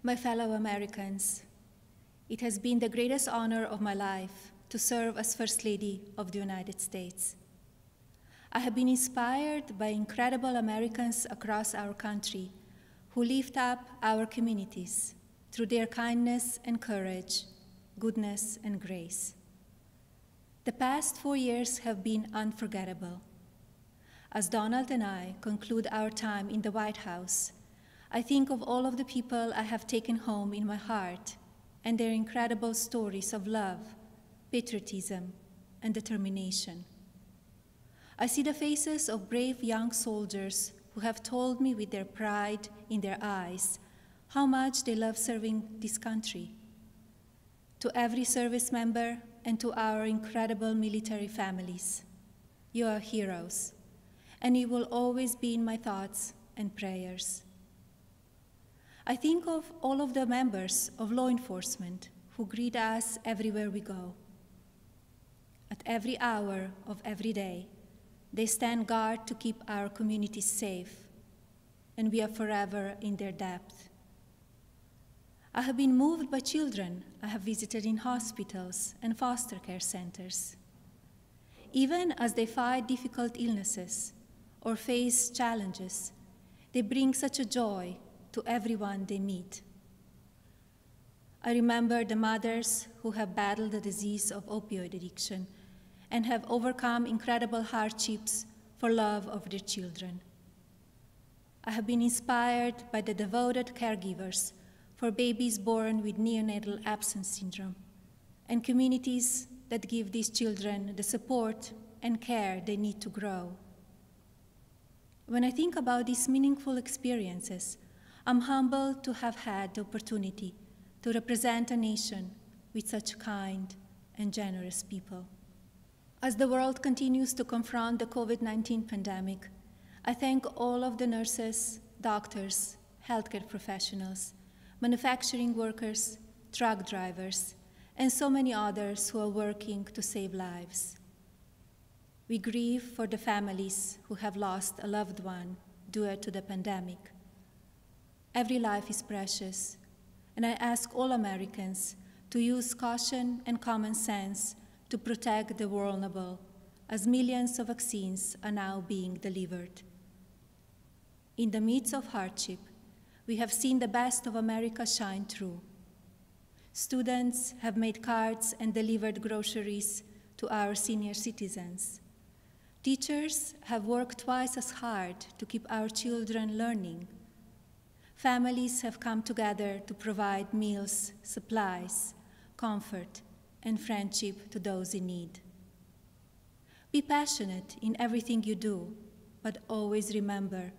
My fellow Americans, it has been the greatest honor of my life to serve as First Lady of the United States. I have been inspired by incredible Americans across our country who lift up our communities through their kindness and courage, goodness and grace. The past 4 years have been unforgettable. As Donald and I conclude our time in the White House, I think of all of the people I have taken home in my heart and their incredible stories of love, patriotism, and determination. I see the faces of brave young soldiers who have told me with their pride in their eyes how much they love serving this country. To every service member and to our incredible military families, you are heroes, and you will always be in my thoughts and prayers. I think of all of the members of law enforcement who greet us everywhere we go. At every hour of every day, they stand guard to keep our communities safe, and we are forever in their debt. I have been moved by children I have visited in hospitals and foster care centers. Even as they fight difficult illnesses or face challenges, they bring such a joy to everyone they meet. I remember the mothers who have battled the disease of opioid addiction and have overcome incredible hardships for love of their children. I have been inspired by the devoted caregivers for babies born with neonatal absence syndrome and communities that give these children the support and care they need to grow. When I think about these meaningful experiences, I'm humbled to have had the opportunity to represent a nation with such kind and generous people. As the world continues to confront the COVID-19 pandemic, I thank all of the nurses, doctors, healthcare professionals, manufacturing workers, truck drivers, and so many others who are working to save lives. We grieve for the families who have lost a loved one due to the pandemic. Every life is precious, and I ask all Americans to use caution and common sense to protect the vulnerable, as millions of vaccines are now being delivered. In the midst of hardship, we have seen the best of America shine through. Students have made cards and delivered groceries to our senior citizens. Teachers have worked twice as hard to keep our children learning. Families have come together to provide meals, supplies, comfort, and friendship to those in need. Be passionate in everything you do, but always remember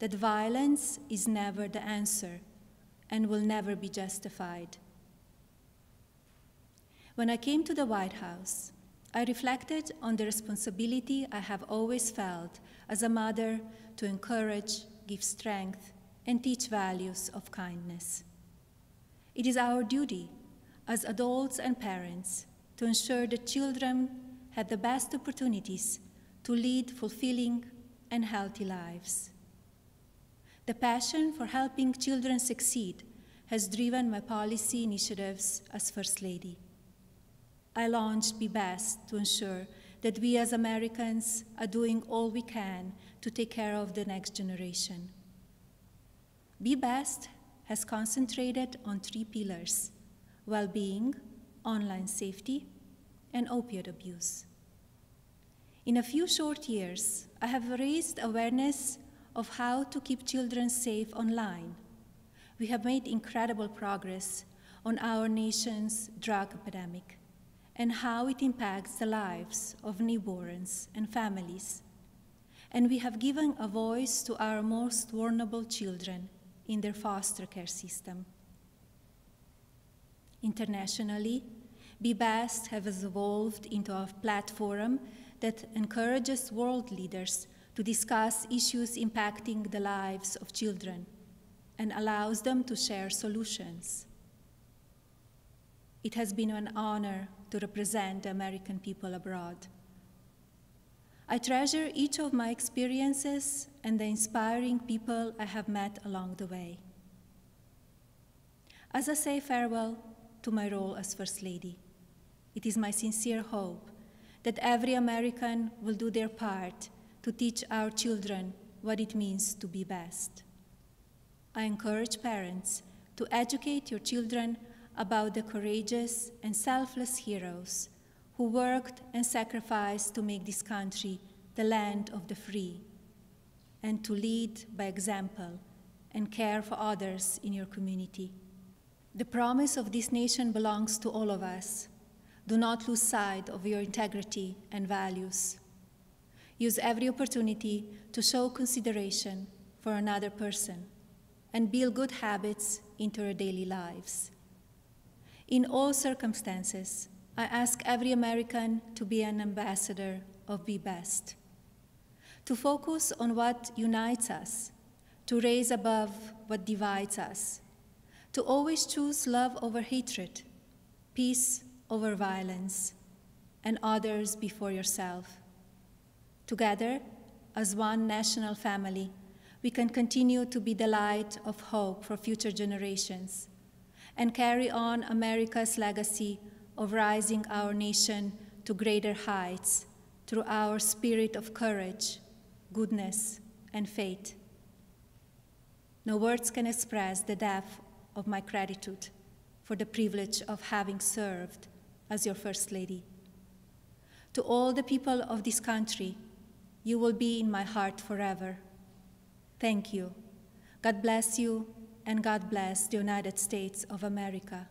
that violence is never the answer and will never be justified. When I came to the White House, I reflected on the responsibility I have always felt as a mother to encourage, give strength, and teach values of kindness. It is our duty as adults and parents to ensure that children have the best opportunities to lead fulfilling and healthy lives. The passion for helping children succeed has driven my policy initiatives as First Lady. I launched Be Best to ensure that we as Americans are doing all we can to take care of the next generation. Be Best has concentrated on 3 pillars: well-being, online safety, and opioid abuse. In a few short years, I have raised awareness of how to keep children safe online. We have made incredible progress on our nation's drug epidemic and how it impacts the lives of newborns and families. And we have given a voice to our most vulnerable children in their foster care system. Internationally, Be Best has evolved into a platform that encourages world leaders to discuss issues impacting the lives of children and allows them to share solutions. It has been an honor to represent the American people abroad. I treasure each of my experiences and the inspiring people I have met along the way. As I say farewell to my role as First Lady, it is my sincere hope that every American will do their part to teach our children what it means to be best. I encourage parents to educate your children about the courageous and selfless heroes who worked and sacrificed to make this country the land of the free, and to lead by example and care for others in your community. The promise of this nation belongs to all of us. Do not lose sight of your integrity and values. Use every opportunity to show consideration for another person and build good habits into your daily lives. In all circumstances, I ask every American to be an ambassador of Be Best, to focus on what unites us, to raise above what divides us, to always choose love over hatred, peace over violence, and others before yourself. Together, as one national family, we can continue to be the light of hope for future generations and carry on America's legacy of rising our nation to greater heights through our spirit of courage, goodness, and faith. No words can express the depth of my gratitude for the privilege of having served as your First Lady. To all the people of this country, you will be in my heart forever. Thank you. God bless you, and God bless the United States of America.